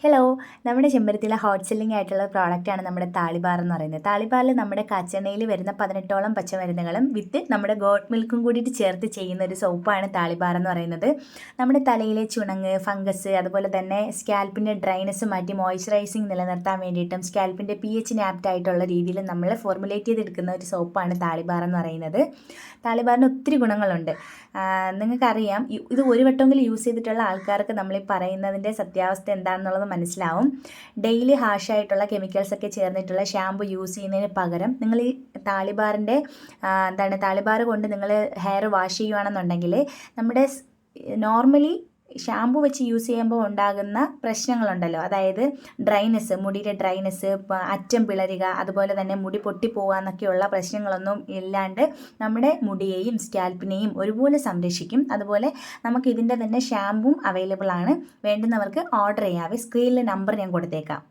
Hello, നമ്മുടെ ചെമ്പരത്തിയിലെ hot selling ആയിട്ടുള്ള പ്രോഡക്റ്റാണ് നമ്മുടെ താളിബാർ എന്ന് പറയുന്നത്. താളിബാറിൽ നമ്മുടെ കച്ചെണ്ണയിൽ വരുന്ന 18ഓളം പച്ചമരുന്നുകളും വിത്ത് നമ്മുടെ ഗോട്ട് മിൽക്കും കൂടിയിട്ട് ചേർത്ത് ചെയ്യുന്ന ഒരു സോപ്പാണ് താളിബാർ എന്ന് പറയുന്നത്. നമ്മുടെ തലയിലെ ചുണങ്ങ്, ഫംഗസ്, അതുപോലെ തന്നെ സ്കാൽപ്പിൻ്റെ ഡ്രൈനസ് മാറ്റി മോയ്സ്ചറൈസിങ് നിലനിർത്താൻ വേണ്ടിയിട്ടും സ്കാൽപ്പിൻ്റെ pHന് ആപ്റ്റ് ആയിട്ടുള്ള രീതിയിൽ നമ്മൾ ഫോർമുലേറ്റ് ചെയ്തെടുക്കുന്ന ഒരു സോപ്പാണ് താളിബാർ എന്ന് പറയുന്നത്. താളിബാറിന് ഒത്തിരി ഗുണങ്ങളുണ്ട്. നിങ്ങൾക്കറിയാം, ഇത് ഒരു വട്ടമെങ്കിലും യൂസ് ചെയ്തിട്ടുള്ള ആൾക്കാർക്ക് നമ്മൾ ഈ പറയുന്നതിൻ്റെ സത്യാവസ്ഥ എന്താണെന്നുള്ളത് മനസ്സിലാവും. ഡെയിലി ഹാഷായിട്ടുള്ള കെമിക്കൽസൊക്കെ ചേർന്നിട്ടുള്ള ഷാമ്പു യൂസ് ചെയ്യുന്നതിന് പകരം നിങ്ങൾ ഈ താളിബാറിൻ്റെ താളിബാർ കൊണ്ട് നിങ്ങൾ ഹെയർ വാഷ് ചെയ്യുകയാണെന്നുണ്ടെങ്കിൽ നമ്മുടെ നോർമലി ഷാമ്പു വെച്ച് യൂസ് ചെയ്യുമ്പോൾ ഉണ്ടാകുന്ന പ്രശ്നങ്ങളുണ്ടല്ലോ, അതായത് ഡ്രൈനെസ്, മുടിയുടെ ഡ്രൈനെസ്, അറ്റം പിളരുക, അതുപോലെ തന്നെ മുടി പൊട്ടിപ്പോവുക എന്നൊക്കെയുള്ള പ്രശ്നങ്ങളൊന്നും ഇല്ലാണ്ട് നമ്മുടെ മുടിയെയും സ്കാൽപ്പിനെയും ഒരുപോലെ സംരക്ഷിക്കും. അതുപോലെ നമുക്ക് ഇതിൻ്റെ തന്നെ ഷാമ്പും അവൈലബിൾ ആണ്. വേണ്ടുന്നവർക്ക് ഓർഡർ ചെയ്യാവേ. സ്ക്രീനിൽ നമ്പർ ഞാൻ കൊടുത്തേക്കാം.